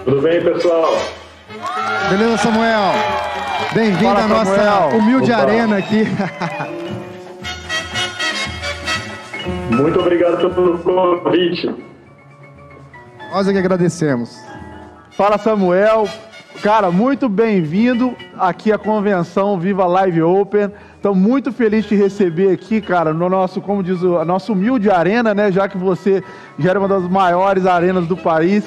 Tudo bem, pessoal? Beleza, Samuel? Bem-vindo à nossa humilde arena aqui. Muito obrigado pelo convite. Nós é que agradecemos. Fala, Samuel. Cara, muito bem-vindo aqui à convenção Viva Live Open. Estamos muito felizes de te receber aqui, cara, no nosso, como diz, a nossa humilde arena, né? Já que você já era uma das maiores arenas do país.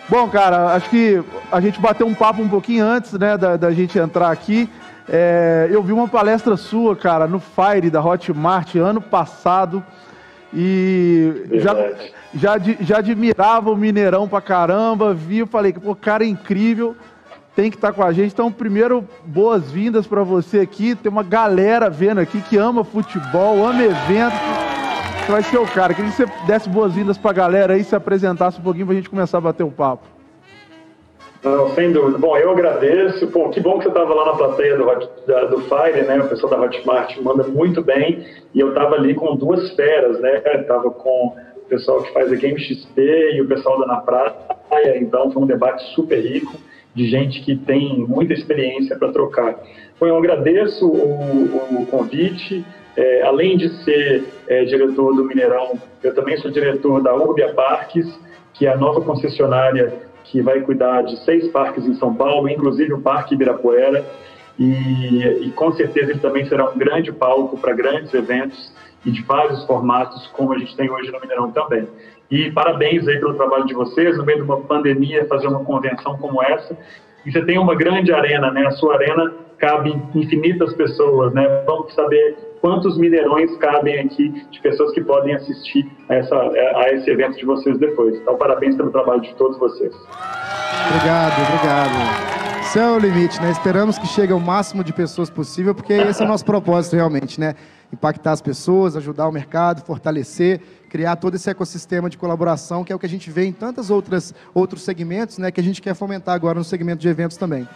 Bom, cara, acho que a gente bateu um papo um pouquinho antes, né, da gente entrar aqui. Eu vi uma palestra sua, cara, no Fire da Hotmart ano passado e já admirava o Mineirão pra caramba, vi, eu falei que, pô, cara, é incrível, tem que estar com a gente. Então, primeiro, boas-vindas para você aqui. Tem uma galera vendo aqui que ama futebol, ama evento. Você vai ser o cara. Queria que você desse boas-vindas pra galera aí, se apresentasse um pouquinho pra gente começar a bater um papo. Não, sem dúvida. Bom, eu agradeço. Pô, que bom que você estava lá na plateia do Fire, né? O pessoal da Hotmart manda muito bem. E eu estava ali com duas feras, né? Estava com o pessoal que faz a Game XP e o pessoal da Na Praia. Então, foi um debate super rico de gente que tem muita experiência para trocar. Bom, eu agradeço o convite. Além de ser diretor do Mineirão, eu também sou diretor da Urbia Parques, que é a nova concessionária que vai cuidar de 6 parques em São Paulo, inclusive o Parque Ibirapuera, e com certeza ele também será um grande palco para grandes eventos e de vários formatos, como a gente tem hoje no Mineirão também. E parabéns aí pelo trabalho de vocês, no meio de uma pandemia, fazer uma convenção como essa. E você tem uma grande arena, né? A sua arena cabe infinitas pessoas, né? Vamos saber quantos Mineirões cabem aqui de pessoas que podem assistir a esse evento de vocês depois. Então, parabéns pelo trabalho de todos vocês. Obrigado. Esse é o limite, né? Esperamos que chegue ao máximo de pessoas possível, porque esse é o nosso propósito realmente, né? Impactar as pessoas, ajudar o mercado, fortalecer, criar todo esse ecossistema de colaboração, que é o que a gente vê em tantos outros segmentos, né? Que a gente quer fomentar agora no segmento de eventos também.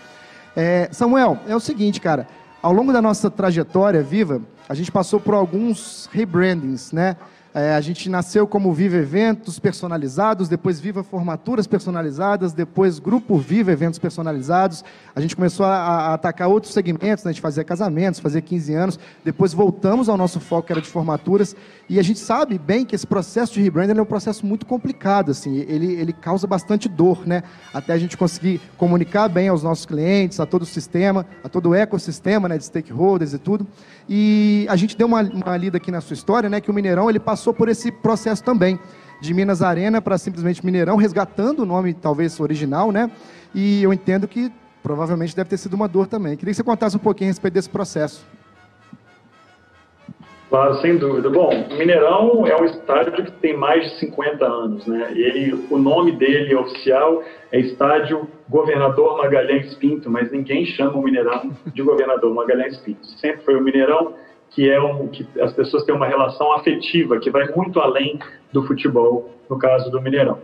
Samuel, é o seguinte, cara. Ao longo da nossa trajetória Viva, a gente passou por alguns rebrandings, né? A gente nasceu como Viva Eventos Personalizados, depois Viva Formaturas Personalizadas, depois Grupo Viva Eventos Personalizados. A gente começou a atacar outros segmentos, né? A gente fazia casamentos, fazia 15 anos, depois voltamos ao nosso foco, que era de formaturas, e a gente sabe bem que esse processo de rebranding é um processo muito complicado, assim, ele causa bastante dor, né? Até a gente conseguir comunicar bem aos nossos clientes, a todo o sistema, a todo o ecossistema, né, de stakeholders e tudo. E a gente deu uma lida aqui na sua história, né, que o Mineirão ele passou por esse processo também, de Minas Arena para simplesmente Mineirão, resgatando o nome talvez original, né? E eu entendo que provavelmente deve ter sido uma dor também. Queria que você contasse um pouquinho a respeito desse processo. Claro, sem dúvida. Bom, o Mineirão é um estádio que tem mais de 50 anos, né? O nome dele oficial é Estádio Governador Magalhães Pinto, mas ninguém chama o Mineirão de Governador Magalhães Pinto. Sempre foi o Mineirão, que que as pessoas têm uma relação afetiva, que vai muito além do futebol, no caso do Mineirão.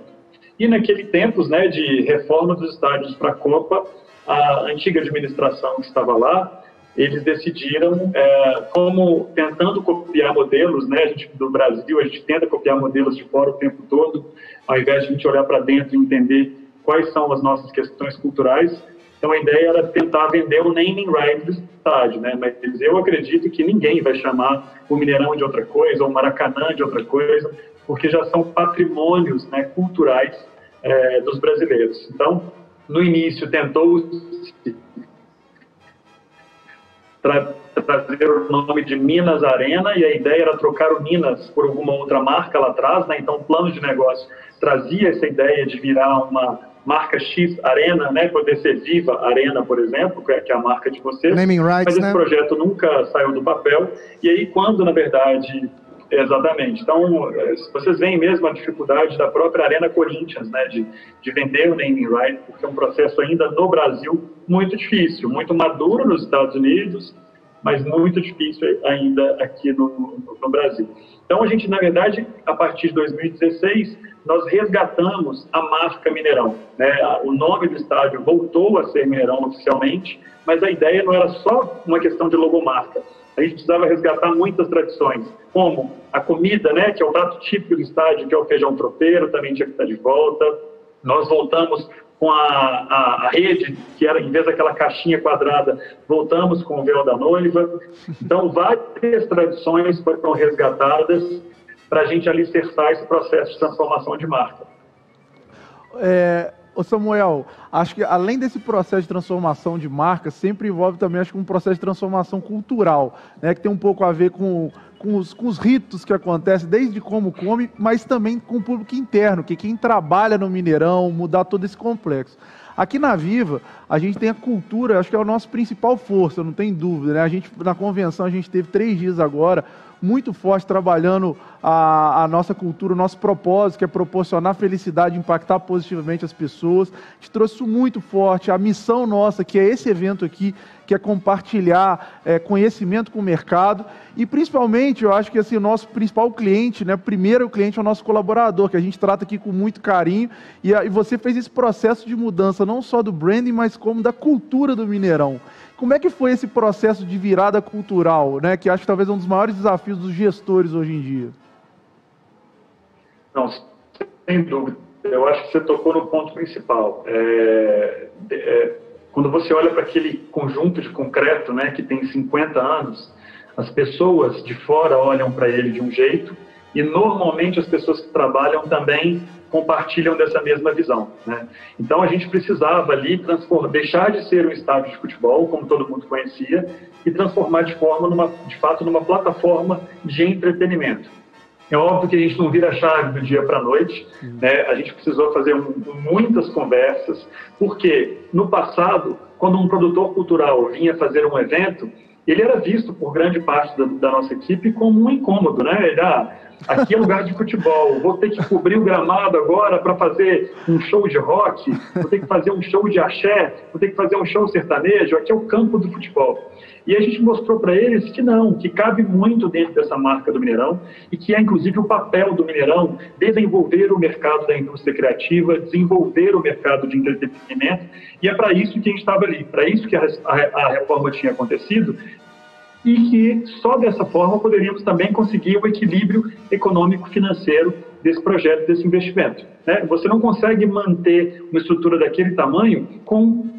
E naquele tempos, né, de reforma dos estádios para a Copa, a antiga administração que estava lá, eles decidiram, como tentando copiar modelos, né, a gente, do Brasil, a gente tenta copiar modelos de fora o tempo todo, ao invés de a gente olhar para dentro e entender quais são as nossas questões culturais. Então a ideia era tentar vender o naming right do estádio, né? Mas eu acredito que ninguém vai chamar o Mineirão de outra coisa, ou o Maracanã de outra coisa, porque já são patrimônios, né, culturais dos brasileiros. Então, no início tentou-se trazer o nome de Minas Arena, e a ideia era trocar o Minas por alguma outra marca lá atrás, né? Então o plano de negócio trazia essa ideia de virar uma marca X Arena, né? Poder ser Viva Arena, por exemplo, que é a marca de vocês. Naming rights, mas esse né? projeto nunca saiu do papel. E aí quando, na verdade, exatamente. Então, vocês veem mesmo a dificuldade da própria Arena Corinthians, né, de vender o naming right, porque é um processo ainda no Brasil muito difícil, muito maduro nos Estados Unidos, mas muito difícil ainda aqui no Brasil. Então, a gente, na verdade, a partir de 2016, nós resgatamos a marca Mineirão, né? O nome do estádio voltou a ser Mineirão oficialmente, mas a ideia não era só uma questão de logomarca. A gente precisava resgatar muitas tradições, como a comida, né, que é o prato típico do estádio, que é o feijão tropeiro, também tinha que estar de volta. Nós voltamos com a rede, que era, em vez daquela caixinha quadrada, voltamos com o véu da noiva. Então, várias tradições foram resgatadas para a gente alicerçar esse processo de transformação de marca. Ô Samuel, acho que além desse processo de transformação de marca, sempre envolve também, acho que um processo de transformação cultural, né, que tem um pouco a ver com os ritos que acontecem, desde como come, mas também com o público interno, que quem trabalha no Mineirão, mudar todo esse complexo. Aqui na Viva, a gente tem a cultura, acho que é a nossa principal força, não tem dúvida, né? A gente, na convenção, a gente teve 3 dias agora, muito forte, trabalhando a nossa cultura, o nosso propósito, que é proporcionar felicidade, impactar positivamente as pessoas. A gente trouxe isso muito forte, a missão nossa, que é esse evento aqui, que é compartilhar conhecimento com o mercado, e principalmente, eu acho que assim, o nosso principal cliente, né, primeiro cliente é o nosso colaborador, que a gente trata aqui com muito carinho, e você fez esse processo de mudança, não só do branding, mas como da cultura do Mineirão. Como é que foi esse processo de virada cultural, né, que acho que talvez é um dos maiores desafios dos gestores hoje em dia? Não, sem dúvida. Eu acho que você tocou no ponto principal. Quando você olha para aquele conjunto de concreto, né, que tem 50 anos, as pessoas de fora olham para ele de um jeito e normalmente as pessoas que trabalham também compartilham dessa mesma visão, né? Então a gente precisava ali deixar de ser um estádio de futebol, como todo mundo conhecia, e transformar de fato numa plataforma de entretenimento. É óbvio que a gente não vira a chave do dia para a noite, né? A gente precisou fazer muitas conversas, porque no passado, quando um produtor cultural vinha fazer um evento, ele era visto por grande parte da nossa equipe como um incômodo, né? Aqui é lugar de futebol, vou ter que cobrir o gramado agora para fazer um show de rock, vou ter que fazer um show de axé, vou ter que fazer um show sertanejo, aqui é o campo do futebol. E a gente mostrou para eles que não, que cabe muito dentro dessa marca do Mineirão e que é inclusive o papel do Mineirão desenvolver o mercado da indústria criativa, desenvolver o mercado de entretenimento, e é para isso que a gente estava ali, para isso que a reforma tinha acontecido, e que só dessa forma poderíamos também conseguir o equilíbrio econômico-financeiro desse projeto, desse investimento, né? Você não consegue manter uma estrutura daquele tamanho com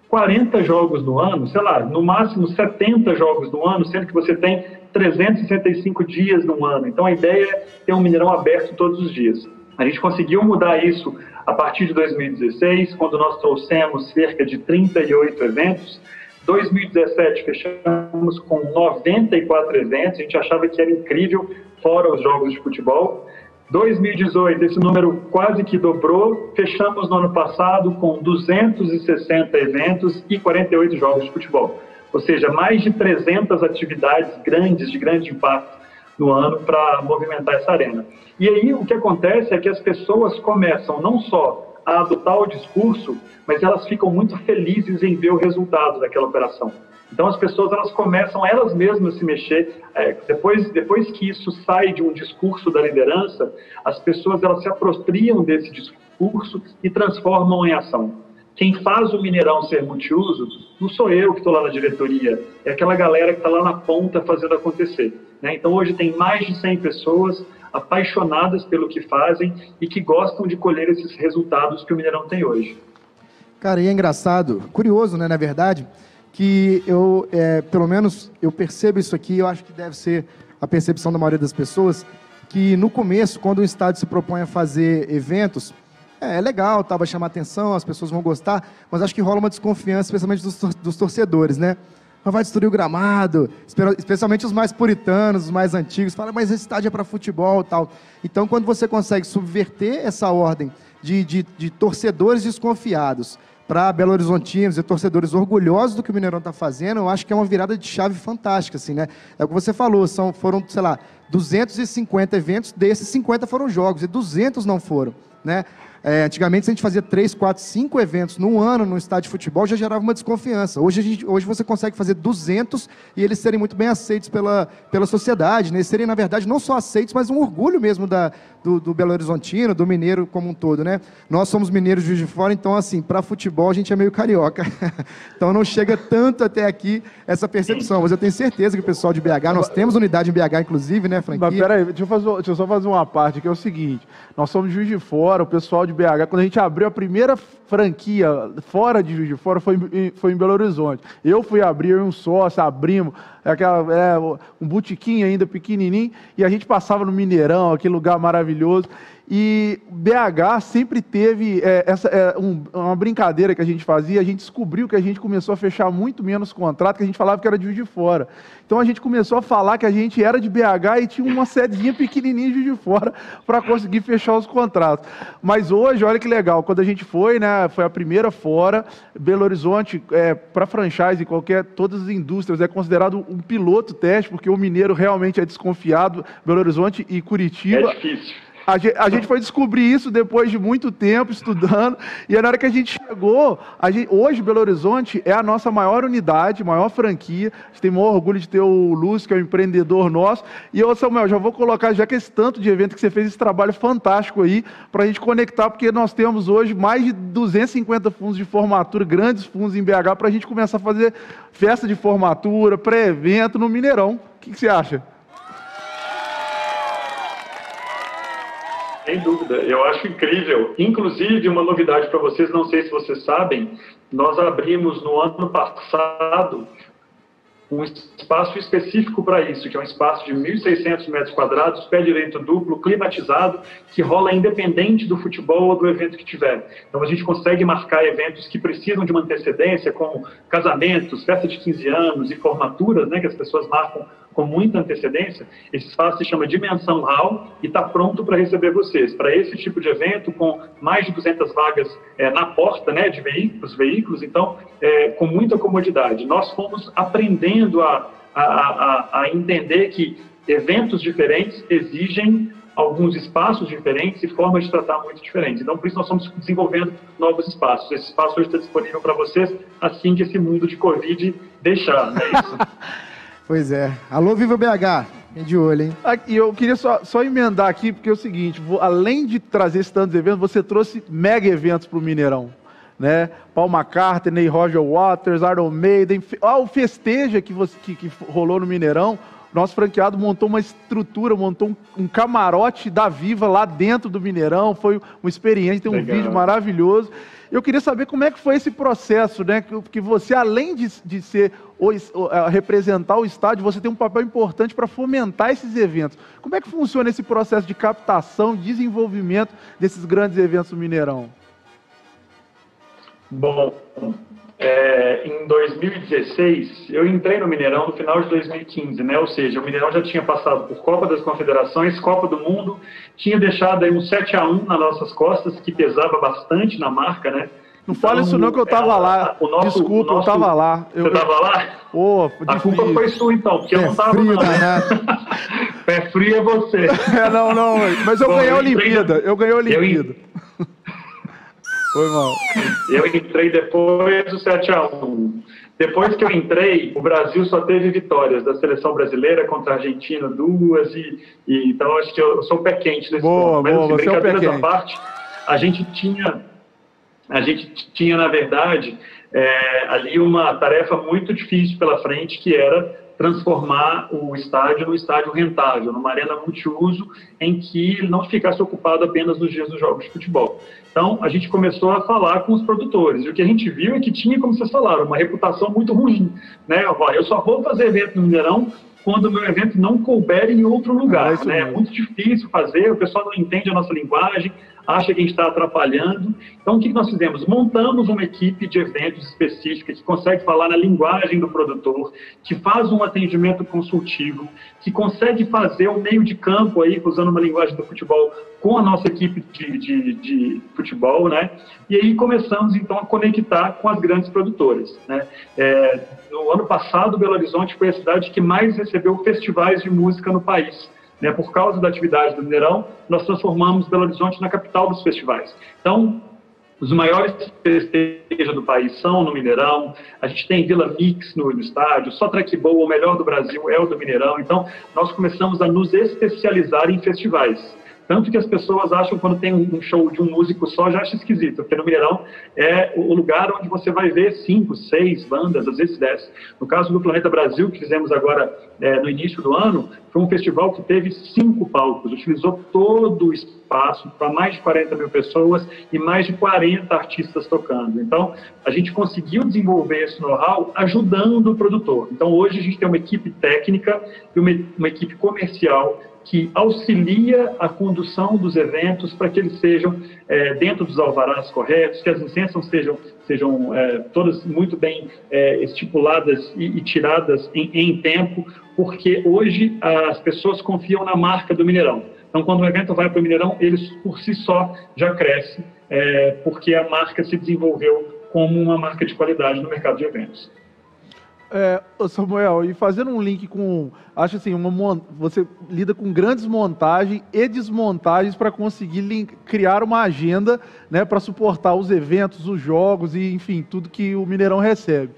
40 jogos no ano, sei lá, no máximo 70 jogos no ano, sendo que você tem 365 dias no ano. Então a ideia é ter um Mineirão aberto todos os dias. A gente conseguiu mudar isso a partir de 2016, quando nós trouxemos cerca de 38 eventos. 2017 fechamos com 94 eventos, a gente achava que era incrível, fora os jogos de futebol. 2018, esse número quase que dobrou, fechamos no ano passado com 260 eventos e 48 jogos de futebol. Ou seja, mais de 300 atividades grandes, de grande impacto no ano para movimentar essa arena. E aí o que acontece é que as pessoas começam não só a adotar o discurso, mas elas ficam muito felizes em ver o resultado daquela operação. Então as pessoas elas começam elas mesmas a se mexer. Depois que isso sai de um discurso da liderança, as pessoas elas se apropriam desse discurso e transformam em ação. Quem faz o Mineirão ser multiuso não sou eu que estou lá na diretoria, é aquela galera que está lá na ponta fazendo acontecer, né? Então hoje tem mais de 100 pessoas apaixonadas pelo que fazem e que gostam de colher esses resultados que o Mineirão tem hoje. Cara, e é engraçado, curioso, né, na verdade, que pelo menos eu percebo isso aqui, eu acho que deve ser a percepção da maioria das pessoas, que no começo, quando um estádio se propõe a fazer eventos, é legal, vai chamar atenção, as pessoas vão gostar, mas acho que rola uma desconfiança, especialmente dos torcedores, né? Vai destruir o gramado, especialmente os mais puritanos, os mais antigos, falam, mas esse estádio é para futebol e tal. Então, quando você consegue subverter essa ordem de torcedores desconfiados para Belo Horizontinos e torcedores orgulhosos do que o Mineirão está fazendo, eu acho que é uma virada de chave fantástica, assim, né? É o que você falou, foram, sei lá, 250 eventos, desses 50 foram jogos e 200 não foram, né? Antigamente, se a gente fazia 3, 4, 5 eventos no ano no estádio de futebol, já gerava uma desconfiança. Hoje você consegue fazer 200 e eles serem muito bem aceitos pela sociedade, né? Eles serem, na verdade, não só aceitos, mas um orgulho mesmo do Belo Horizontino, do mineiro como um todo, né? Nós somos mineiros de Juiz de Fora, então, assim, para futebol a gente é meio carioca. Então, não chega tanto até aqui essa percepção. Mas eu tenho certeza que o pessoal de BH, nós temos unidade em BH, inclusive, né, franquia. Mas peraí, deixa eu só fazer uma parte, que é o seguinte, nós somos de Juiz de Fora, o pessoal de BH, quando a gente abriu a primeira franquia fora de Juiz de Fora, foi em Belo Horizonte. Eu fui abrir, eu e um sócio, abrimos, um botequim ainda pequenininho, e a gente passava no Mineirão, aquele lugar maravilhoso. E BH sempre teve uma brincadeira que a gente fazia, a gente descobriu que a gente começou a fechar muito menos contrato, que a gente falava que era de Juiz de Fora. Então a gente começou a falar que a gente era de BH e tinha uma sedezinha pequenininha de Juiz de Fora para conseguir fechar os contratos. Mas hoje, olha que legal, quando a gente foi, né, foi a primeira fora, Belo Horizonte, para franchise, todas as indústrias, é considerado um piloto teste, porque o mineiro realmente é desconfiado, Belo Horizonte e Curitiba. É difícil. A gente foi descobrir isso depois de muito tempo estudando, e na hora que a gente chegou, hoje Belo Horizonte é a nossa maior unidade, maior franquia, a gente tem o maior orgulho de ter o Lúcio, que é o empreendedor nosso, e eu, Samuel, já vou colocar, já que esse tanto de evento que você fez, esse trabalho fantástico aí, para a gente conectar, porque nós temos hoje mais de 250 fundos de formatura, grandes fundos em BH, para a gente começar a fazer festa de formatura, pré-evento no Mineirão. O que você acha? Sem dúvida, eu acho incrível. Inclusive, uma novidade para vocês, não sei se vocês sabem, nós abrimos no ano passado um espaço específico para isso, que é um espaço de 1.600 metros quadrados, pé direito duplo, climatizado, que rola independente do futebol ou do evento que tiver. Então a gente consegue marcar eventos que precisam de uma antecedência, como casamentos, festa de 15 anos e formaturas, né, que as pessoas marcam com muita antecedência. Esse espaço se chama Dimensão Hall e está pronto para receber vocês. Para esse tipo de evento, com mais de 200 vagas na porta, né, de veículos, então, com muita comodidade. Nós fomos aprendendo a entender que eventos diferentes exigem alguns espaços diferentes e formas de tratar muito diferentes. Então, por isso, nós estamos desenvolvendo novos espaços. Esse espaço hoje está disponível para vocês assim que esse mundo de Covid deixar, não é isso? Pois é. Alô, Viva BH. Vem de olho, hein? E eu queria só emendar aqui, porque é o seguinte, além de trazer esses tantos eventos, você trouxe mega eventos para o Mineirão, né? Paul McCartney, Roger Waters, Iron Maiden, o Festeja que rolou no Mineirão. Nosso franqueado montou uma estrutura, montou um camarote da Viva lá dentro do Mineirão, foi uma experiência, tem um vídeo maravilhoso. Eu queria saber como é que foi esse processo, né? Que você, além de ser representar o estádio, você tem um papel importante para fomentar esses eventos. Como é que funciona esse processo de captação, desenvolvimento desses grandes eventos do Mineirão? Bom, em 2016, eu entrei no Mineirão no final de 2015, né? Ou seja, o Mineirão já tinha passado por Copa das Confederações, Copa do Mundo, tinha deixado aí um 7-1 nas nossas costas, que pesava bastante na marca, né? Não fala isso não, que eu tava lá. Desculpa, eu tava lá. Você tava lá? A culpa foi sua, então, porque eu não tava frio, não. Pé frio é você. Não, mas eu ganhei a Olimpíada. Eu ganhei a Olimpíada. Foi mal. Eu entrei depois do 7-1. Depois que eu entrei, o Brasil só teve vitórias da seleção brasileira contra a Argentina, 2, então acho que eu sou pé quente nesse ponto. Mas assim, brincadeiras à parte, a gente tinha, na verdade, ali uma tarefa muito difícil pela frente, que era transformar o estádio num estádio rentável, numa arena multiuso, em que ele não ficasse ocupado apenas nos dias dos jogos de futebol. Então, a gente começou a falar com os produtores, e o que a gente viu é que tinha, como vocês falaram, uma reputação muito ruim, né? Eu só vou fazer evento no Mineirão quando o meu evento não couber em outro lugar, né? É muito difícil fazer, o pessoal não entende a nossa linguagem, acha que a gente está atrapalhando. Então, o que nós fizemos? Montamos uma equipe de eventos específica que consegue falar na linguagem do produtor, que faz um atendimento consultivo, que consegue fazer o meio de campo, aí, usando uma linguagem do futebol, com a nossa equipe de futebol, né? E aí começamos, então, a conectar com as grandes produtoras, né? No ano passado, Belo Horizonte foi a cidade que mais recebeu festivais de música no país. Por causa da atividade do Mineirão, nós transformamos Belo Horizonte na capital dos festivais. Então, os maiores festejos do país são no Mineirão, a gente tem Vila Mix no estádio, só Track Bowl, o melhor do Brasil é o do Mineirão. Então, nós começamos a nos especializar em festivais. Tanto que as pessoas acham, quando tem um show de um músico só, já acha esquisito, porque no Mineirão é o lugar onde você vai ver 5, 6 bandas, às vezes 10. No caso do Planeta Brasil, que fizemos agora no início do ano, foi um festival que teve 5 palcos, utilizou todo o espaço para mais de 40 mil pessoas e mais de 40 artistas tocando. Então, a gente conseguiu desenvolver esse know-how ajudando o produtor. Então, hoje a gente tem uma equipe técnica e uma equipe comercial que auxilia a condução dos eventos para que eles sejam dentro dos alvarás corretos, que as licenças sejam todas muito bem estipuladas e tiradas em tempo, porque hoje as pessoas confiam na marca do Mineirão. Então, quando o evento vai para o Mineirão, eles por si só já crescem, porque a marca se desenvolveu como uma marca de qualidade no mercado de eventos. Samuel, e fazendo um link com, acho assim, você lida com grandes montagens e desmontagens para conseguir criar uma agenda, né, para suportar os eventos, os jogos e, enfim, tudo que o Mineirão recebe.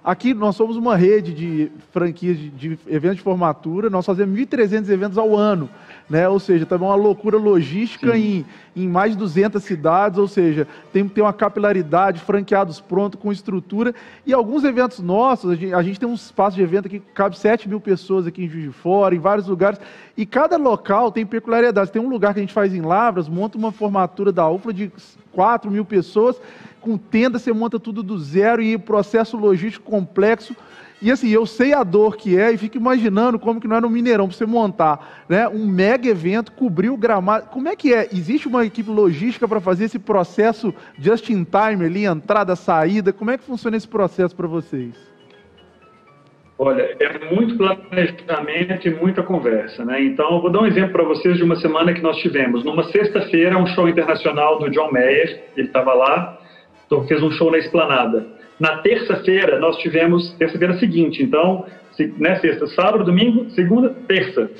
Aqui nós somos uma rede de franquias de eventos de formatura, nós fazemos 1.300 eventos ao ano, né? Ou seja, também uma loucura logística em mais de 200 cidades, ou seja, tem que ter uma capilaridade, franqueados prontos, com estrutura. E alguns eventos nossos, a gente tem um espaço de evento aqui que cabe 7.000 pessoas aqui em Juiz de Fora, em vários lugares, e cada local tem peculiaridades. Tem um lugar que a gente faz em Lavras, monta uma formatura da UFLA de 4.000 pessoas, com tenda, você monta tudo do zero e processo logístico complexo. E assim, eu sei a dor que é e fico imaginando como que não é no Mineirão para você montar, né, um mega evento, cobrir o gramado. Como é que é? Existe uma equipe logística para fazer esse processo just in time ali, entrada, saída? Como é que funciona esse processo para vocês? Olha, é muito planejamento e muita conversa, né? Então, eu vou dar um exemplo para vocês de uma semana que nós tivemos. Numa sexta-feira, um show internacional do John Mayer, ele estava lá, fez um show na Esplanada. Na terça-feira, nós tivemos, terça-feira seguinte, então, né, sexta, sábado, domingo, segunda, terça.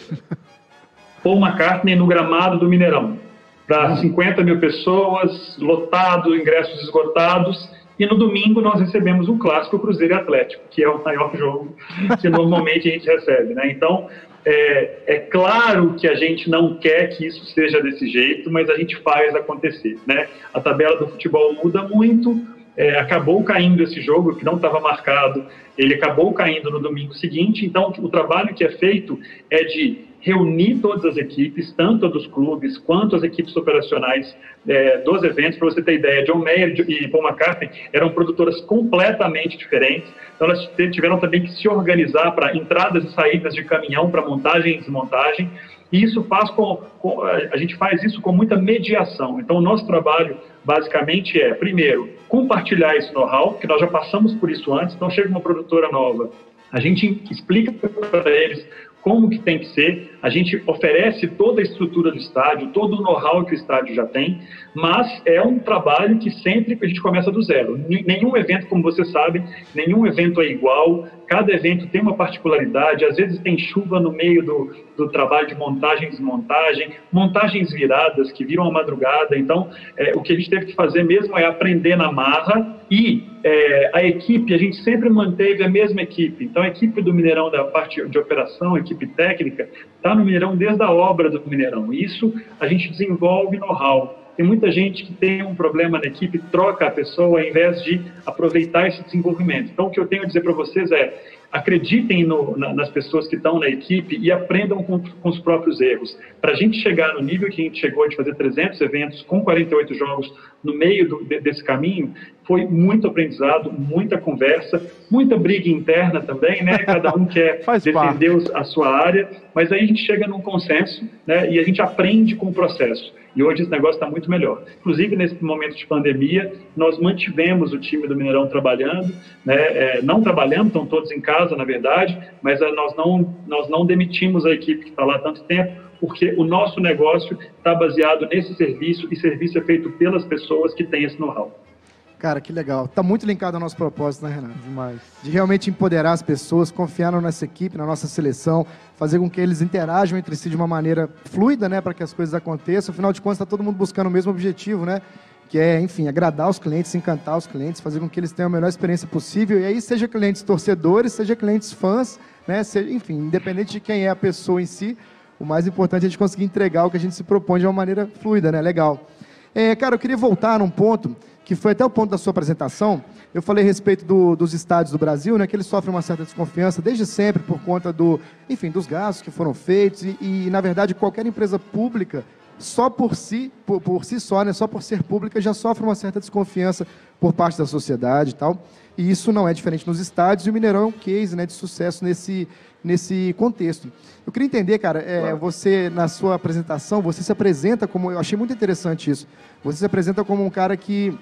Paul McCartney no gramado do Mineirão, para 50.000 pessoas, lotado, ingressos esgotados, e no domingo nós recebemos um clássico Cruzeiro e Atlético, que é o maior jogo que normalmente a gente recebe, né? Então, é claro que a gente não quer que isso seja desse jeito, mas a gente faz acontecer, né? A tabela do futebol muda muito, acabou caindo esse jogo, que não estava marcado, ele acabou caindo no domingo seguinte, então o trabalho que é feito é de reunir todas as equipes, tanto a dos clubes quanto as equipes operacionais dos eventos. Para você ter ideia, John Mayer e Paul McCartney eram produtoras completamente diferentes, então elas tiveram também que se organizar para entradas e saídas de caminhão, para montagem e desmontagem, e isso faz a gente faz isso com muita mediação. Então o nosso trabalho basicamente é, primeiro, compartilhar esse know-how, que nós já passamos por isso antes. Então chega uma produtora nova, a gente explica para eles como que tem que ser, a gente oferece toda a estrutura do estádio, todo o know-how que o estádio já tem, mas é um trabalho que sempre a gente começa do zero. Nenhum evento, como você sabe, nenhum evento é igual, cada evento tem uma particularidade, às vezes tem chuva no meio do trabalho de montagem e desmontagem, montagens viradas que viram a madrugada, então o que a gente teve que fazer mesmo é aprender na marra e a equipe, a gente sempre manteve a mesma equipe, então a equipe do Mineirão da parte de operação, a equipe técnica, está no Mineirão desde a obra do Mineirão. Isso a gente desenvolve know-how. Tem muita gente que tem um problema na equipe, troca a pessoa ao invés de aproveitar esse desenvolvimento. Então, o que eu tenho a dizer para vocês é, acreditem nas pessoas que estão na equipe e aprendam com os próprios erros. Para a gente chegar no nível que a gente chegou de fazer 300 eventos com 48 jogos no meio desse caminho, foi muito aprendizado, muita conversa, muita briga interna também, né? Cada um quer defender a sua área, mas aí a gente chega num consenso, né? E a gente aprende com o processo. E hoje esse negócio está muito melhor. Inclusive, nesse momento de pandemia, nós mantivemos o time do Mineirão trabalhando, né? Não trabalhando, estão todos em casa, na verdade, mas nós não demitimos a equipe que está lá há tanto tempo, porque o nosso negócio está baseado nesse serviço, e serviço é feito pelas pessoas que têm esse know-how. Cara, que legal. Está muito linkado ao nosso propósito, né, Renato? Demais. De realmente empoderar as pessoas, confiar na nossa equipe, na nossa seleção, fazer com que eles interajam entre si de uma maneira fluida, né, para que as coisas aconteçam. Afinal de contas, está todo mundo buscando o mesmo objetivo, né? Que é, enfim, agradar os clientes, encantar os clientes, fazer com que eles tenham a melhor experiência possível. E aí, seja clientes torcedores, seja clientes fãs, né? Seja, enfim, independente de quem é a pessoa em si, O mais importante é a gente conseguir entregar o que a gente se propõe de uma maneira fluida, né? Legal. Cara, eu queria voltar num ponto que foi até o ponto da sua apresentação. Eu falei a respeito dos estádios do Brasil, né, que eles sofrem uma certa desconfiança desde sempre por conta dos gastos que foram feitos e, na verdade, qualquer empresa pública, só por si só, né, só por ser pública, já sofre uma certa desconfiança por parte da sociedade e tal. E isso não é diferente nos estádios, e o Mineirão é um case, né, de sucesso nesse contexto. Eu queria entender, cara, claro. Você, na sua apresentação, você se apresenta como... Eu achei muito interessante isso. Você se apresenta como um cara que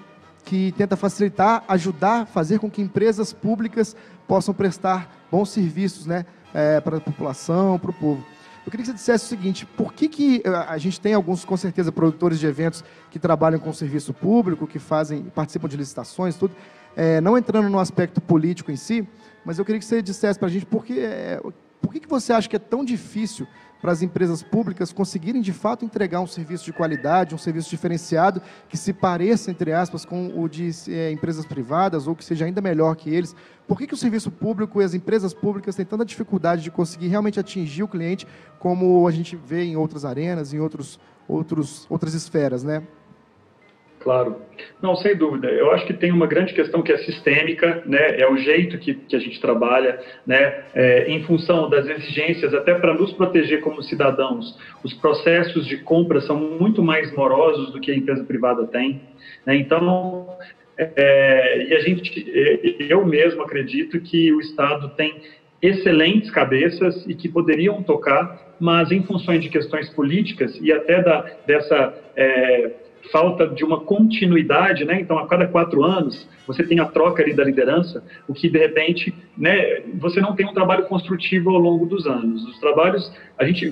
tenta facilitar, ajudar, fazer com que empresas públicas possam prestar bons serviços, né, para a população, para o povo. Eu queria que você dissesse o seguinte: por que a gente tem alguns, com certeza, produtores de eventos que trabalham com serviço público, que participam de licitações, tudo, não entrando no aspecto político em si, mas eu queria que você dissesse para a gente por que você acha que é tão difícil para as empresas públicas conseguirem, de fato, entregar um serviço de qualidade, um serviço diferenciado, que se pareça, entre aspas, com o de empresas privadas, ou que seja ainda melhor que eles. Por que o serviço público e as empresas públicas têm tanta dificuldade de conseguir realmente atingir o cliente, como a gente vê em outras arenas, em outras esferas, né? Claro. Não, sem dúvida. Eu acho que tem uma grande questão que é sistêmica, né? É o jeito que a gente trabalha, né? Em função das exigências, até para nos proteger como cidadãos. Os processos de compra são muito mais morosos do que a empresa privada tem, né? Então, eu mesmo acredito que o Estado tem excelentes cabeças e que poderiam tocar, mas em funções de questões políticas e até dessa falta de uma continuidade, né? Então, a cada 4 anos, você tem a troca ali da liderança, o que, de repente, né, você não tem um trabalho construtivo ao longo dos anos. Os trabalhos,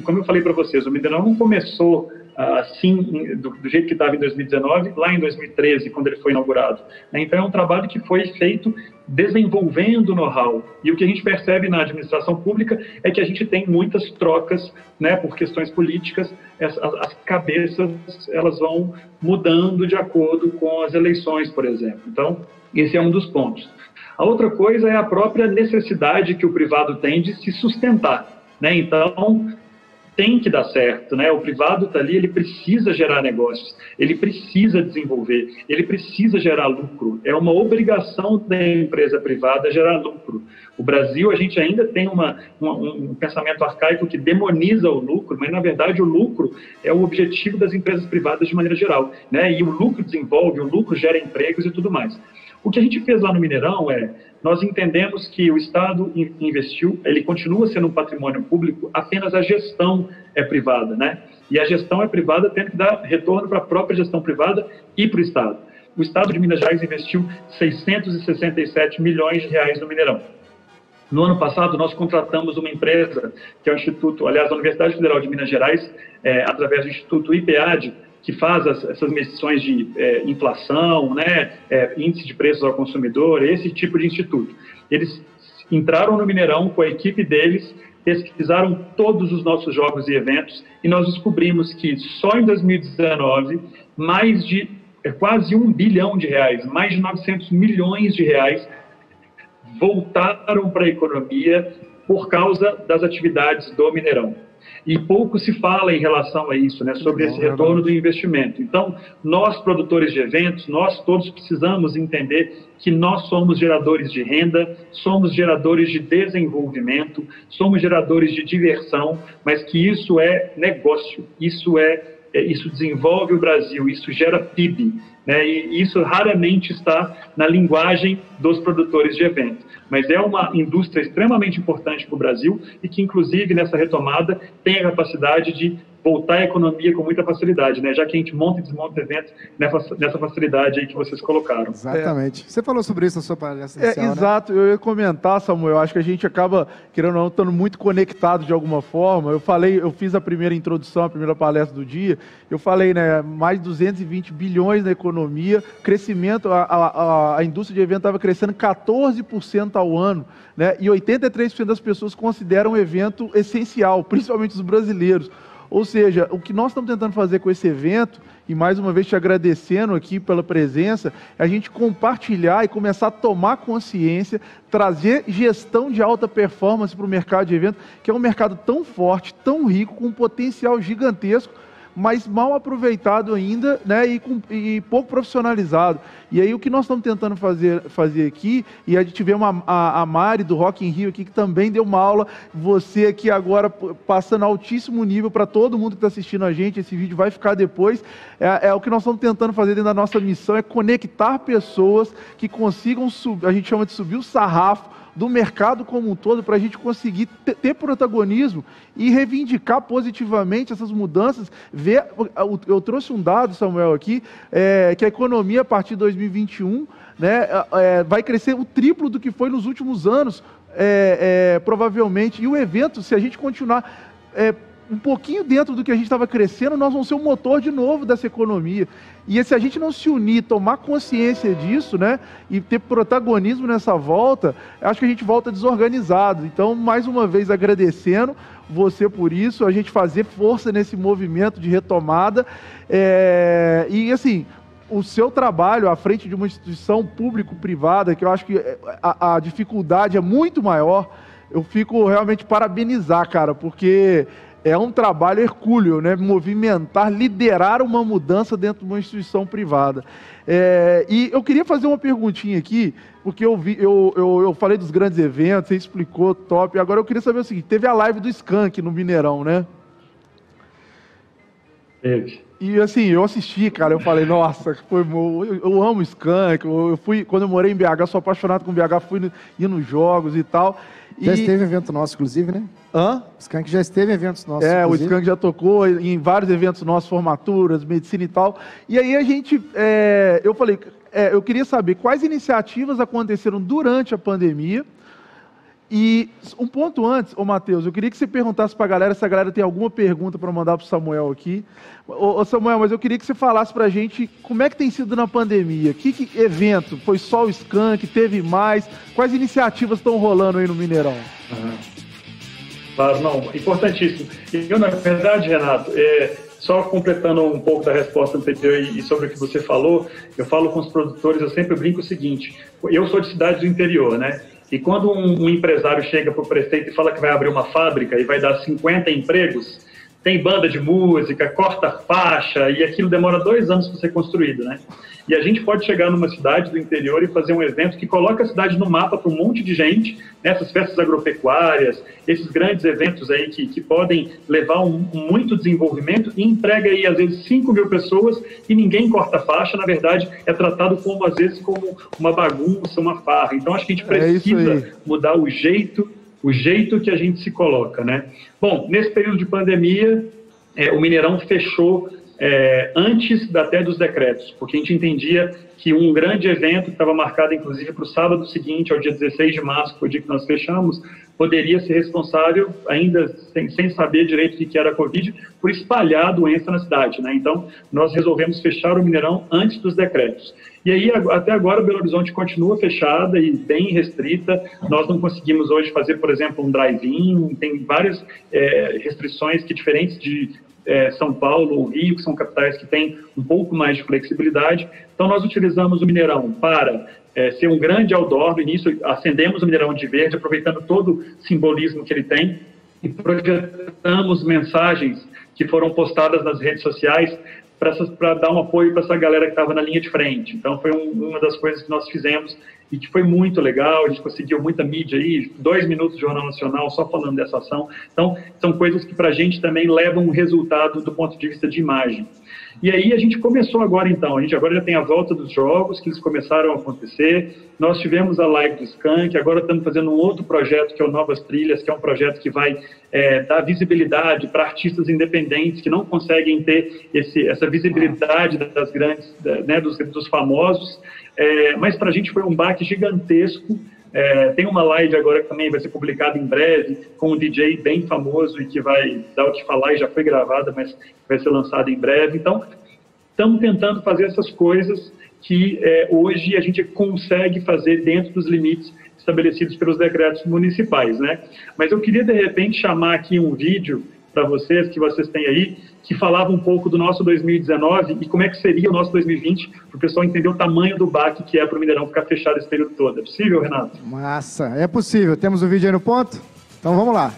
como eu falei para vocês, o Mineirão não começou assim, do jeito que estava em 2019, lá em 2013, quando ele foi inaugurado. Então, é um trabalho que foi feito desenvolvendo know-how. E o que a gente percebe na administração pública é que a gente tem muitas trocas, né, por questões políticas. As cabeças, elas vão mudando de acordo com as eleições, por exemplo. Então, esse é um dos pontos. A outra coisa é a própria necessidade que o privado tem de se sustentar, né? Então, tem que dar certo, né? O privado está ali, ele precisa gerar negócios, ele precisa desenvolver, ele precisa gerar lucro. É uma obrigação da empresa privada gerar lucro. O Brasil, a gente ainda tem um pensamento arcaico que demoniza o lucro, mas, na verdade, o lucro é o objetivo das empresas privadas de maneira geral, né? E o lucro desenvolve, o lucro gera empregos e tudo mais. O que a gente fez lá no Mineirão nós entendemos que o Estado investiu, ele continua sendo um patrimônio público, apenas a gestão é privada, né? E a gestão é privada tendo que dar retorno para a própria gestão privada e para o Estado. O Estado de Minas Gerais investiu 667 milhões de reais no Mineirão. No ano passado, nós contratamos uma empresa, que é o Instituto, aliás, a Universidade Federal de Minas Gerais, através do Instituto IPAD, que faz essas medições de inflação, né, índice de preços ao consumidor, esse tipo de instituto. Eles entraram no Mineirão com a equipe deles, pesquisaram todos os nossos jogos e eventos, e nós descobrimos que só em 2019, mais de quase 1 bilhão de reais, mais de 900 milhões de reais, voltaram para a economia por causa das atividades do Mineirão. E pouco se fala em relação a isso, né, sobre esse retorno do investimento. Então, nós, produtores de eventos, nós todos precisamos entender que nós somos geradores de renda, somos geradores de desenvolvimento, somos geradores de diversão, mas que isso é negócio, isso desenvolve o Brasil, isso gera PIB, né? E isso raramente está na linguagem dos produtores de eventos. Mas é uma indústria extremamente importante para o Brasil e que, inclusive, nessa retomada, tem a capacidade de voltar à economia com muita facilidade, né? Já que a gente monta e desmonta eventos nessa facilidade aí que vocês colocaram. Exatamente. Você falou sobre isso na sua palestra inicial, exato. Né? Eu ia comentar, Samuel, acho que a gente acaba, querendo ou não, estando muito conectado de alguma forma. Eu fiz a primeira introdução, a primeira palestra do dia, eu falei, né, mais de 220 bilhões na economia, crescimento, a indústria de evento estava crescendo 14% ao ano, né? E 83% das pessoas consideram o evento essencial, principalmente os brasileiros. Ou seja, o que nós estamos tentando fazer com esse evento, e mais uma vez te agradecendo aqui pela presença, é a gente compartilhar e começar a tomar consciência, trazer gestão de alta performance para o mercado de evento, que é um mercado tão forte, tão rico, com um potencial gigantesco, mas mal aproveitado ainda, né, e pouco profissionalizado. E aí o que nós estamos tentando fazer aqui, e a gente vê a Mari do Rock in Rio aqui, que também deu uma aula, você aqui agora passando altíssimo nível para todo mundo que está assistindo a gente, esse vídeo vai ficar depois, é o que nós estamos tentando fazer dentro da nossa missão, é conectar pessoas que consigam subir, a gente chama de subir o sarrafo, do mercado como um todo, para a gente conseguir ter protagonismo e reivindicar positivamente essas mudanças. Eu trouxe um dado, Samuel, aqui, que a economia a partir de 2021 né, vai crescer o triplo do que foi nos últimos anos, provavelmente. E o evento, se a gente continuar um pouquinho dentro do que a gente estava crescendo, nós vamos ser o motor de novo dessa economia. E se a gente não se unir, tomar consciência disso, né, e ter protagonismo nessa volta, acho que a gente volta desorganizado. Então, mais uma vez, agradecendo você por isso, a gente fazer força nesse movimento de retomada. E, assim, o seu trabalho à frente de uma instituição público-privada, que eu acho que a dificuldade é muito maior, eu fico realmente parabenizar, cara, porque é um trabalho hercúleo, né? Movimentar, liderar uma mudança dentro de uma instituição privada. E eu queria fazer uma perguntinha aqui, porque eu falei dos grandes eventos, você explicou, top. Agora eu queria saber o seguinte, teve a live do Skank no Mineirão, né? Teve. E assim, eu assisti, cara, eu falei, nossa, eu amo Skank, quando eu morei em BH, sou apaixonado com BH, ia nos jogos e tal. Já esteve em evento nosso, inclusive, né? Hã? O Skank já esteve em eventos nossos, inclusive. O Skank já tocou em vários eventos nossos, formaturas, medicina e tal. E aí a gente, eu falei, eu queria saber quais iniciativas aconteceram durante a pandemia. E um ponto antes, Matheus, eu queria que você perguntasse para a galera se a galera tem alguma pergunta para mandar para o Samuel aqui. Samuel, mas eu queria que você falasse para a gente como é que tem sido na pandemia. Que evento? Foi só o Skank? Teve mais? Quais iniciativas estão rolando aí no Mineirão? Claro, não, importantíssimo. Eu, na verdade, Renato, só completando um pouco da resposta anterior e sobre o que você falou, eu falo com os produtores, eu sempre brinco o seguinte, eu sou de cidade do interior, né? E quando um empresário chega para o prefeito e fala que vai abrir uma fábrica e vai dar 50 empregos, tem banda de música, corta faixa, e aquilo demora 2 anos para ser construído, né? E a gente pode chegar numa cidade do interior e fazer um evento que coloca a cidade no mapa para um monte de gente, nessas festas agropecuárias, esses grandes eventos aí que podem levar muito desenvolvimento e emprega aí, às vezes, 5.000 pessoas e ninguém corta faixa, na verdade, é tratado como, às vezes, como uma bagunça, uma farra. Então, acho que a gente precisa mudar o jeito que a gente se coloca, né? Bom, nesse período de pandemia, o Mineirão fechou antes até dos decretos, porque a gente entendia que um grande evento que estava marcado, inclusive, para o sábado seguinte, ao dia 16 de março, que foi o dia que nós fechamos, poderia ser responsável, ainda sem saber direito o que era a Covid, por espalhar a doença na cidade, né? Então, nós resolvemos fechar o Mineirão antes dos decretos. E aí, até agora, Belo Horizonte continua fechada e bem restrita. Nós não conseguimos hoje fazer, por exemplo, um drive-in, tem várias restrições que, diferentes de São Paulo ou Rio, que são capitais que têm um pouco mais de flexibilidade. Então, nós utilizamos o Mineirão para ser um grande outdoor. No início, acendemos o Mineirão de verde, aproveitando todo o simbolismo que ele tem, projetamos mensagens que foram postadas nas redes sociais para dar um apoio para essa galera que estava na linha de frente. Então, foi uma das coisas que nós fizemos e que foi muito legal. A gente conseguiu muita mídia aí, 2 minutos de Jornal Nacional só falando dessa ação. Então, são coisas que para a gente também levam um resultado do ponto de vista de imagem. E aí a gente começou agora, então, a gente agora já tem a volta dos jogos, que eles começaram a acontecer, nós tivemos a live do Skank, agora estamos fazendo um outro projeto, que é o Novas Trilhas, que é um projeto que vai dar visibilidade para artistas independentes que não conseguem ter essa visibilidade das grandes, né, dos famosos, mas para a gente foi um baque gigantesco. Tem uma live agora que também vai ser publicada em breve, com um DJ bem famoso e que vai dar o que falar, e já foi gravada, mas vai ser lançada em breve. Então, estamos tentando fazer essas coisas que hoje a gente consegue fazer dentro dos limites estabelecidos pelos decretos municipais, né? Mas eu queria, de repente, chamar aqui um vídeo para vocês, que vocês têm aí, que falava um pouco do nosso 2019 e como é que seria o nosso 2020, para o pessoal entender o tamanho do baque que é para o Mineirão ficar fechado esse período todo. É possível, Renato? Massa, é possível. Temos o vídeo aí no ponto? Então vamos lá.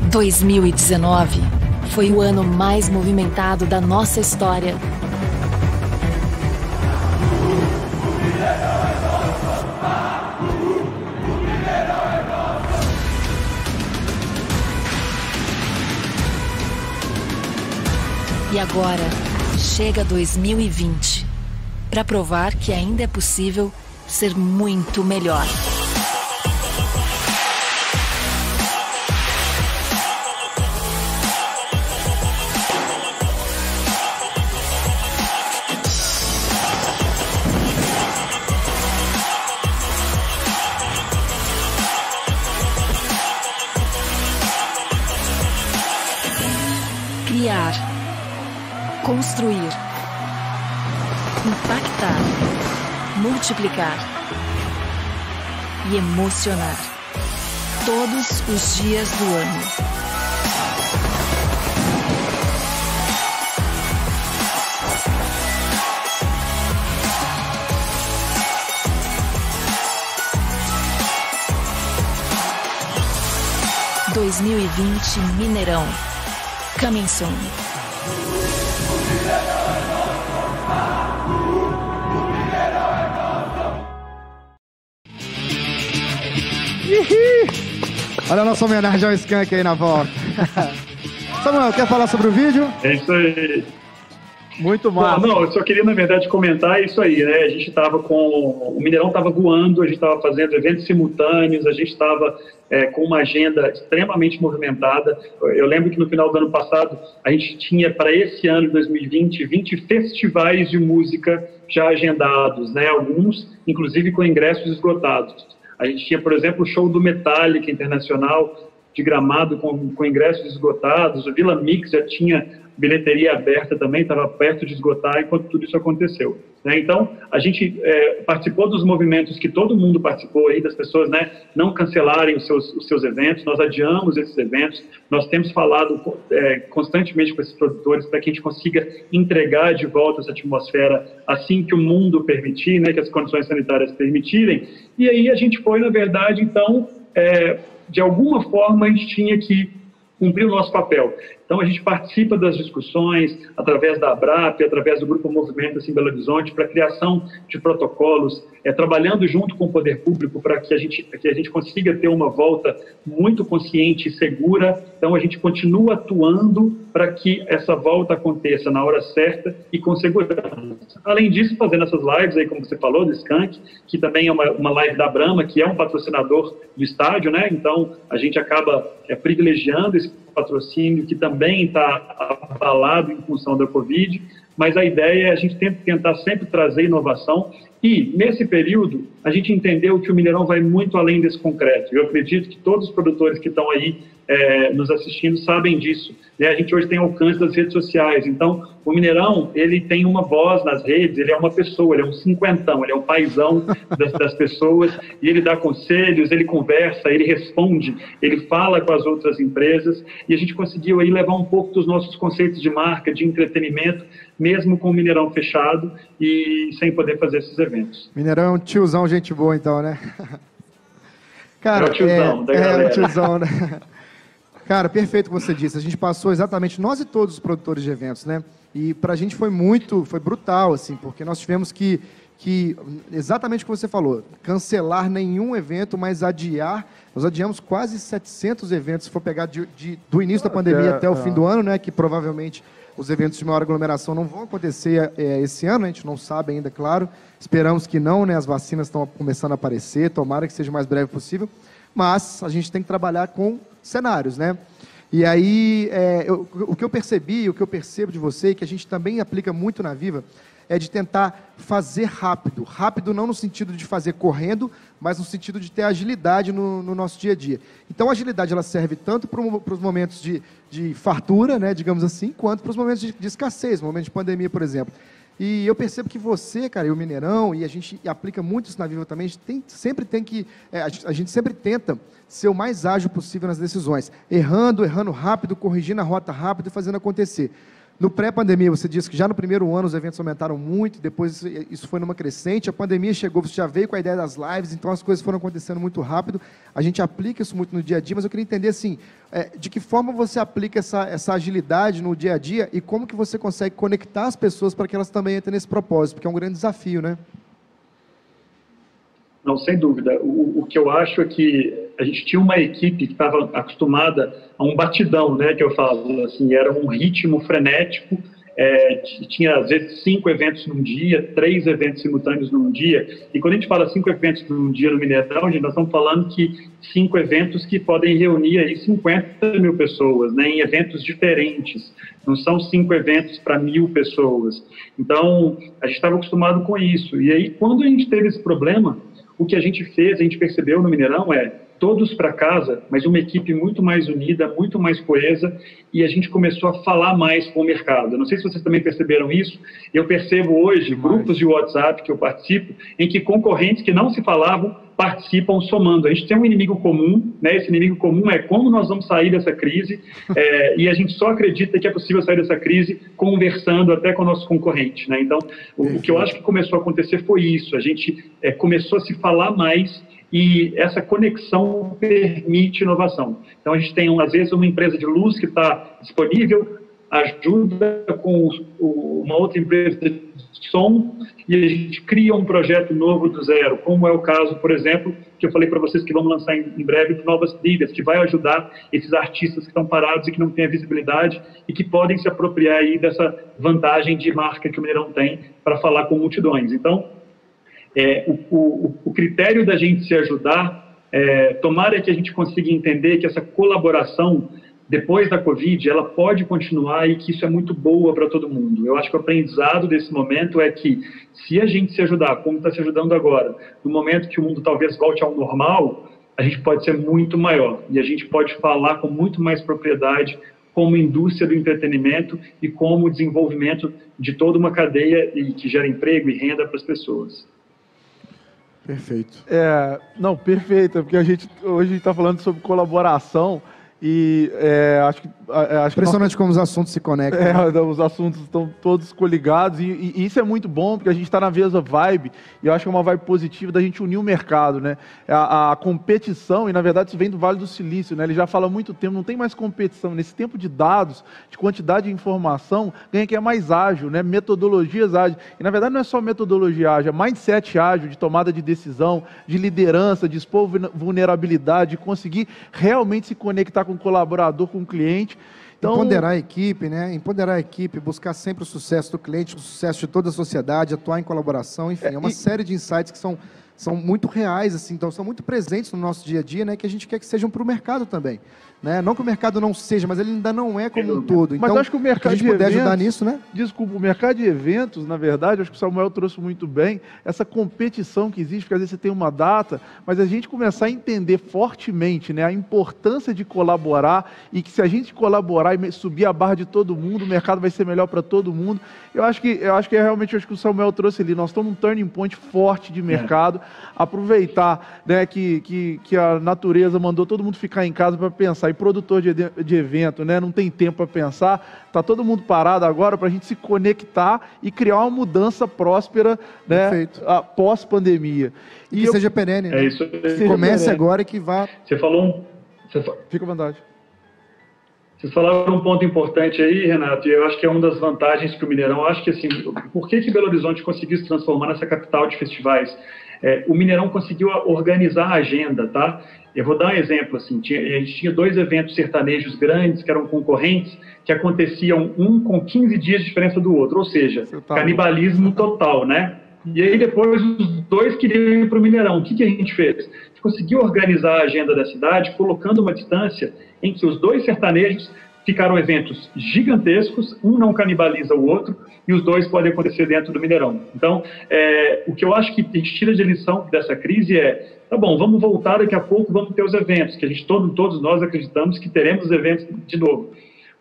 Em 2019 foi o ano mais movimentado da nossa história. E agora chega 2020 para provar que ainda é possível ser muito melhor. Criar, construir, impactar, multiplicar e emocionar todos os dias do ano. « 2020 Mineirão. Coming soon. Olha a nossa homenagem ao Skank aí na volta. Samuel, quer falar sobre o vídeo? É isso aí. Muito massa. Bom, não, eu só queria, na verdade, comentar isso aí, né? A gente estava o Mineirão estava voando, a gente estava fazendo eventos simultâneos, a gente estava com uma agenda extremamente movimentada. Eu lembro que no final do ano passado, a gente tinha, para esse ano de 2020, 20 festivais de música já agendados, né? Alguns, inclusive, com ingressos esgotados. A gente tinha, por exemplo, o show do Metallica Internacional de Gramado com ingressos esgotados, o Vila Mix já tinha bilheteria aberta também, estava perto de esgotar enquanto tudo isso aconteceu. Né? Então, a gente participou dos movimentos que todo mundo participou aí, das pessoas, né, não cancelarem os seus eventos, nós adiamos esses eventos, nós temos falado constantemente com esses produtores para que a gente consiga entregar de volta essa atmosfera assim que o mundo permitir, né, que as condições sanitárias permitirem, e aí a gente foi, na verdade, então, de alguma forma a gente tinha que cumprir o nosso papel. Então, a gente participa das discussões através da ABRAP, através do Grupo Movimento assim, Belo Horizonte, para a criação de protocolos, trabalhando junto com o poder público para que a gente consiga ter uma volta muito consciente e segura. Então, a gente continua atuando para que essa volta aconteça na hora certa e com segurança. Além disso, fazendo essas lives, aí, como você falou, do Skank, que também é uma live da Brahma, que é um patrocinador do estádio, né? Então, a gente acaba privilegiando esse patrocínio, que também está abalado em função da Covid, mas a ideia é a gente tentar sempre trazer inovação e, nesse período, a gente entendeu que o Mineirão vai muito além desse concreto. Eu acredito que todos os produtores que estão aí nos assistindo sabem disso. Né? A gente hoje tem alcance das redes sociais, então o Mineirão, ele tem uma voz nas redes, ele é uma pessoa, ele é um cinquentão, ele é um paizão das pessoas, e ele dá conselhos, ele conversa, ele responde, ele fala com as outras empresas, e a gente conseguiu aí levar um pouco dos nossos conceitos de marca, de entretenimento, mesmo com o Mineirão fechado e sem poder fazer esses eventos. Mineirão é um tiozão, gente boa então, né? Cara, é o tiozão da galera. É o tiozão, né? Cara, perfeito o que você disse. A gente passou exatamente, nós e todos os produtores de eventos, né? E pra gente foi brutal, assim, porque nós tivemos que que, exatamente o que você falou, cancelar nenhum evento, mas adiar. Nós adiamos quase 700 eventos, se for pegar do início da pandemia até o fim do ano, né, que provavelmente os eventos de maior aglomeração não vão acontecer esse ano, a gente não sabe ainda, claro. Esperamos que não, né, as vacinas estão começando a aparecer, tomara que seja o mais breve possível, mas a gente tem que trabalhar com cenários, né? E aí, o que eu percebi, o que eu percebo de você, e que a gente também aplica muito na Viva, é de tentar fazer rápido. Rápido não no sentido de fazer correndo, mas no sentido de ter agilidade no nosso dia a dia. Então, a agilidade ela serve tanto para os momentos de fartura, né, digamos assim, quanto para os momentos de escassez, momentos de pandemia, por exemplo. E eu percebo que você, cara, e o Mineirão, e a gente aplica muito isso na Viva também, a gente sempre tenta ser o mais ágil possível nas decisões, errando rápido, corrigindo a rota rápido e fazendo acontecer. No pré-pandemia, você disse que já no primeiro ano os eventos aumentaram muito, depois isso foi numa crescente, a pandemia chegou, você já veio com a ideia das lives, então as coisas foram acontecendo muito rápido, a gente aplica isso muito no dia a dia, mas eu queria entender, assim, de que forma você aplica essa agilidade no dia a dia e como que você consegue conectar as pessoas para que elas também entrem nesse propósito, porque é um grande desafio, né? Não, sem dúvida. O que eu acho é que a gente tinha uma equipe que estava acostumada a um batidão, né, que eu falo, assim, era um ritmo frenético, tinha às vezes 5 eventos num dia, 3 eventos simultâneos num dia, e quando a gente fala 5 eventos num dia no Mineirão, nós estamos falando que 5 eventos que podem reunir aí 50 mil pessoas, né, em eventos diferentes, não são 5 eventos para 1.000 pessoas. Então, a gente estava acostumado com isso, e aí quando a gente teve esse problema, o que a gente fez, a gente percebeu no Mineirão todos para casa, mas uma equipe muito mais unida, muito mais coesa, e a gente começou a falar mais com o mercado. Não sei se vocês também perceberam isso, eu percebo hoje grupos de WhatsApp que eu participo, em que concorrentes que não se falavam participam somando. A gente tem um inimigo comum, né? Esse inimigo comum é como nós vamos sair dessa crise, e a gente só acredita que é possível sair dessa crise conversando até com o nosso concorrente, né? Então, o que eu acho que começou a acontecer foi isso, a gente começou a se falar mais, e essa conexão permite inovação. Então, a gente tem, às vezes, uma empresa de luz que está disponível, ajuda com uma outra empresa de som, e a gente cria um projeto novo do zero, como é o caso, por exemplo, que eu falei para vocês que vamos lançar em breve, Novas Trilhas, que vai ajudar esses artistas que estão parados e que não têm a visibilidade e que podem se apropriar aí dessa vantagem de marca que o Mineirão tem para falar com multidões. Então, o critério da gente se ajudar, tomara que a gente consiga entender que essa colaboração, depois da Covid, ela pode continuar e que isso é muito boa para todo mundo. Eu acho que o aprendizado desse momento é que, se a gente se ajudar, como está se ajudando agora, no momento que o mundo talvez volte ao normal, a gente pode ser muito maior e a gente pode falar com muito mais propriedade como indústria do entretenimento e como desenvolvimento de toda uma cadeia que gera emprego e renda para as pessoas. Perfeito. Não, perfeito, porque hoje a gente está falando sobre colaboração e acho que impressionante como os assuntos se conectam. Os assuntos estão todos coligados e isso é muito bom, porque a gente está na mesma vibe, e eu acho que é uma vibe positiva da gente unir o mercado, né? A competição, e na verdade isso vem do Vale do Silício, né? Ele já fala há muito tempo, não tem mais competição. Nesse tempo de dados, de quantidade de informação, ganha quem é mais ágil, né? Metodologias ágeis. E na verdade não é só metodologia ágil, é mindset ágil, de tomada de decisão, de liderança, de expor vulnerabilidade, de conseguir realmente se conectar com o colaborador, com o cliente. Então, empoderar a equipe, né? Empoderar a equipe, buscar sempre o sucesso do cliente, o sucesso de toda a sociedade, atuar em colaboração, enfim, é uma série de insights que são muito reais, assim, então são muito presentes no nosso dia a dia, né? Que a gente quer que sejam para o mercado também, né? Não que o mercado não seja, mas ele ainda não é como um todo. Então, mas acho que o mercado a gente puder ajudar nisso, né? Desculpa, o mercado de eventos, na verdade, acho que o Samuel trouxe muito bem essa competição que existe, porque às vezes você tem uma data, mas a gente começar a entender fortemente, né, a importância de colaborar, e que se a gente colaborar e subir a barra de todo mundo, o mercado vai ser melhor para todo mundo. Eu acho que realmente o Samuel trouxe ali. Nós estamos num turning point forte de mercado. Aproveitar, né, que a natureza mandou todo mundo ficar em casa para pensar. E produtor de evento, né, não tem tempo para pensar. Está todo mundo parado agora para a gente se conectar e criar uma mudança próspera, né, pós-pandemia. E que seja perene, né? Isso. Comece agora e que vá... Você falou... Fica à vontade. Vocês falaram um ponto importante aí, Renato, e eu acho que é uma das vantagens para o Mineirão. Eu acho que, assim, por que Belo Horizonte conseguiu se transformar nessa capital de festivais? O Mineirão conseguiu organizar a agenda, tá? Eu vou dar um exemplo, assim, a gente tinha 2 eventos sertanejos grandes, que eram concorrentes, que aconteciam um com 15 dias de diferença do outro, ou seja, canibalismo total, né? E aí depois os 2 queriam ir para o Mineirão. O que a gente fez? A gente conseguiu organizar a agenda da cidade, colocando uma distância em que os 2 sertanejos ficaram eventos gigantescos, um não canibaliza o outro, e os 2 podem acontecer dentro do Mineirão. Então, o que eu acho que a gente tira de lição dessa crise tá bom, vamos voltar daqui a pouco, vamos ter os eventos, que a gente, todos nós acreditamos que teremos os eventos de novo.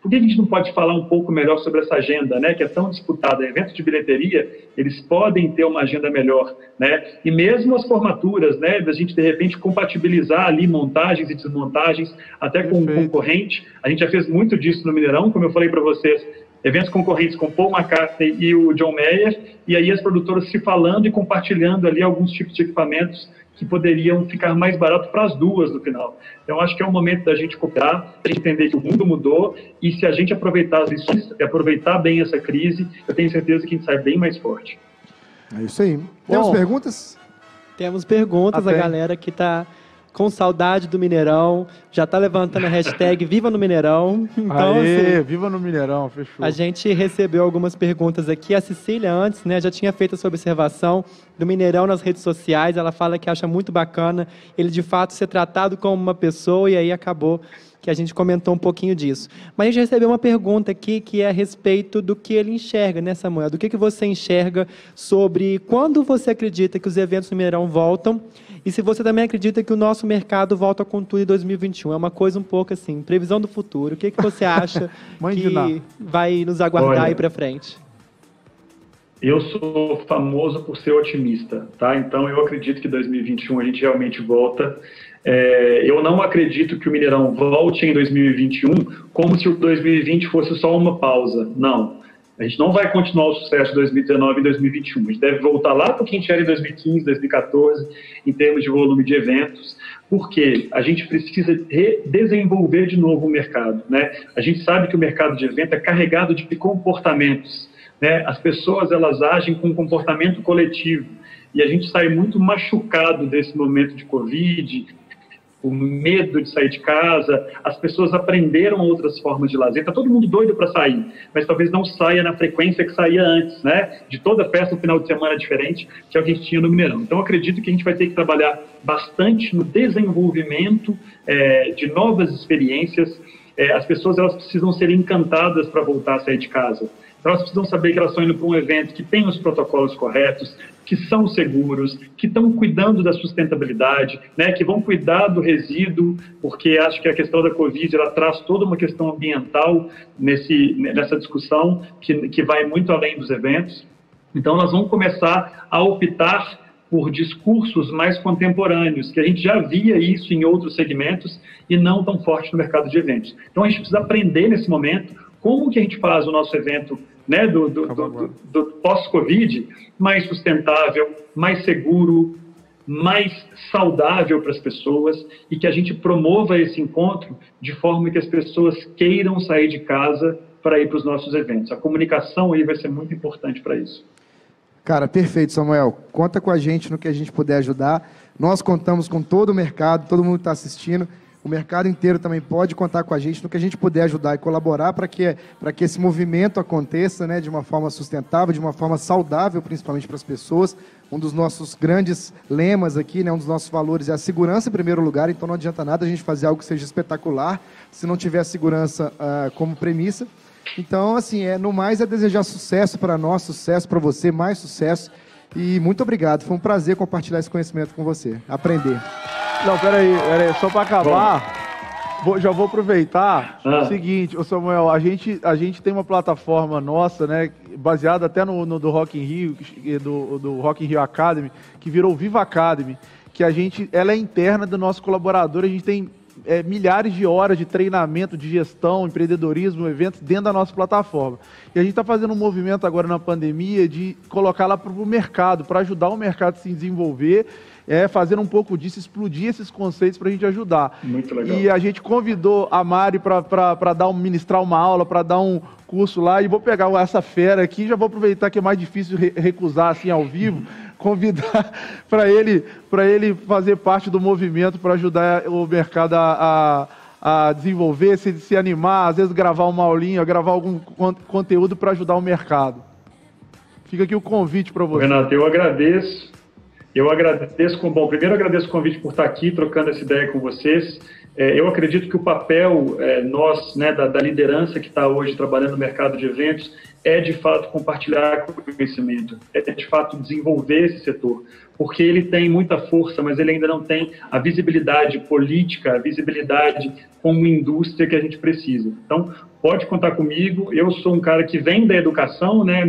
Por que a gente não pode falar um pouco melhor sobre essa agenda, né, que é tão disputada? Eventos de bilheteria, eles podem ter uma agenda melhor, né? E mesmo as formaturas, né, da gente, de repente, compatibilizar ali montagens e desmontagens, até com o concorrente. A gente já fez muito disso no Mineirão, como eu falei para vocês, eventos concorrentes com Paul McCartney e o John Mayer, e aí as produtoras se falando e compartilhando ali alguns tipos de equipamentos que poderiam ficar mais barato para as duas no final. Então, acho que é o momento da gente cooperar, a gente entender que o mundo mudou, e se a gente aproveitar as lições e aproveitar bem essa crise, eu tenho certeza que a gente sai bem mais forte. É isso aí. Temos perguntas? Temos perguntas, a galera que está com saudade do Mineirão, já está levantando a hashtag Viva no Mineirão. Então, assim, Viva no Mineirão, fechou. A gente recebeu algumas perguntas aqui. A Cecília, antes, né, já tinha feito essa observação do Mineirão nas redes sociais. Ela fala que acha muito bacana ele, de fato, ser tratado como uma pessoa, e aí acabou que a gente comentou um pouquinho disso. Mas a gente recebeu uma pergunta aqui que é a respeito do que ele enxerga, né, Samuel? Do que você enxerga sobre quando você acredita que os eventos no Mineirão voltam, e se você também acredita que o nosso mercado volta com tudo em 2021. É uma coisa um pouco assim, previsão do futuro. O que você acha que vai nos aguardar aí para frente? Eu sou famoso por ser otimista, tá? Então eu acredito que 2021 a gente realmente volta. Eu não acredito que o Mineirão volte em 2021 como se o 2020 fosse só uma pausa. Não. A gente não vai continuar o sucesso de 2019 e 2021. A gente deve voltar lá para o que a gente era em 2015, 2014, em termos de volume de eventos, porque a gente precisa desenvolver de novo o mercado, né? A gente sabe que o mercado de evento é carregado de comportamentos, né? As pessoas, elas agem com um comportamento coletivo, e a gente sai muito machucado desse momento de Covid, o medo de sair de casa, as pessoas aprenderam outras formas de lazer, está todo mundo doido para sair, mas talvez não saia na frequência que saía antes, né? De toda festa, no final de semana diferente, que é o que a gente tinha no Mineirão. Então, acredito que a gente vai ter que trabalhar bastante no desenvolvimento de novas experiências. As pessoas, elas precisam ser encantadas para voltar a sair de casa. Então, elas precisam saber que elas estão indo para um evento que tem os protocolos corretos, que são seguros, que estão cuidando da sustentabilidade, né, que vão cuidar do resíduo, porque acho que a questão da Covid, ela traz toda uma questão ambiental nessa discussão que vai muito além dos eventos. Então, nós vamos começar a optar por discursos mais contemporâneos, que a gente já via isso em outros segmentos e não tão forte no mercado de eventos. Então, a gente precisa aprender nesse momento como que a gente faz o nosso evento, né, do pós-Covid mais sustentável, mais seguro, mais saudável para as pessoas, e que a gente promova esse encontro de forma que as pessoas queiram sair de casa para ir para os nossos eventos. A comunicação aí vai ser muito importante para isso. Cara, perfeito, Samuel. Conta com a gente no que a gente puder ajudar. Nós contamos com todo o mercado, todo mundo está assistindo. O mercado inteiro também pode contar com a gente no que a gente puder ajudar e colaborar para que esse movimento aconteça, né, de uma forma sustentável, de uma forma saudável, principalmente para as pessoas. Um dos nossos grandes lemas aqui, né, um dos nossos valores é a segurança em primeiro lugar, então não adianta nada a gente fazer algo que seja espetacular se não tiver a segurança como premissa. Então, assim, no mais é desejar sucesso para nós, sucesso para você, mais sucesso. E muito obrigado, foi um prazer compartilhar esse conhecimento com você, aprender. Não, peraí, só para acabar, já vou aproveitar o seguinte, ô Samuel, a gente tem uma plataforma nossa, né, baseada até no do Rock in Rio, do Rock in Rio Academy, que virou Viva Academy, que ela é interna do nosso colaborador, a gente tem milhares de horas de treinamento, de gestão, empreendedorismo, eventos dentro da nossa plataforma. E a gente está fazendo um movimento agora na pandemia de colocar lá para o mercado, para ajudar o mercado a se desenvolver, fazendo um pouco disso, explodir esses conceitos para a gente ajudar. Muito legal. E a gente convidou a Mari para ministrar uma aula, para dar um curso lá, e vou pegar essa fera aqui, já vou aproveitar que é mais difícil recusar assim ao vivo, convidar para ele fazer parte do movimento para ajudar o mercado a desenvolver, se animar, às vezes gravar uma aulinha, gravar algum conteúdo para ajudar o mercado. Fica aqui o convite para você. Renato, eu agradeço. Primeiro eu agradeço o convite por estar aqui trocando essa ideia com vocês. Eu acredito que o papel nosso, né, da liderança que está hoje trabalhando no mercado de eventos, é de fato compartilhar conhecimento, é de fato desenvolver esse setor, porque ele tem muita força, mas ele ainda não tem a visibilidade política, a visibilidade como indústria que a gente precisa. Então, pode contar comigo. Eu sou um cara que vem da educação, né?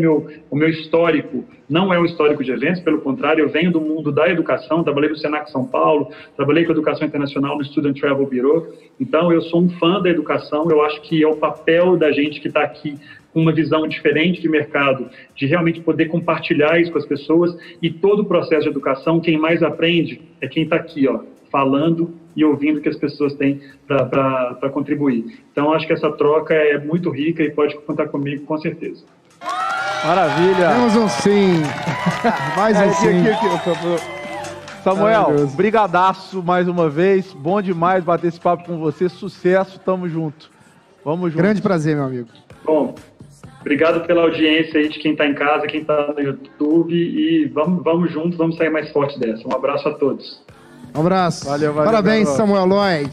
O meu histórico não é um histórico de eventos, pelo contrário, eu venho do mundo da educação, trabalhei no Senac São Paulo, trabalhei com educação internacional no Student Travel Bureau, então eu sou um fã da educação. Eu acho que é o papel da gente que está aqui com uma visão diferente de mercado, de realmente poder compartilhar isso com as pessoas, e todo o processo de educação, quem mais aprende é quem está aqui, ó, falando e ouvindo o que as pessoas têm para contribuir. Então, acho que essa troca é muito rica e pode contar comigo, com certeza. Maravilha! Temos um sim! Mais um sim! Samuel, brigadaço mais uma vez. Bom demais bater esse papo com você. Sucesso, tamo junto. Vamos junto. Grande prazer, meu amigo. Bom, obrigado pela audiência aí de quem está em casa, quem está no YouTube, e vamos juntos, vamos sair mais forte dessa. Um abraço a todos. Um abraço. Valeu, Parabéns, garoto. Samuel Lloyd.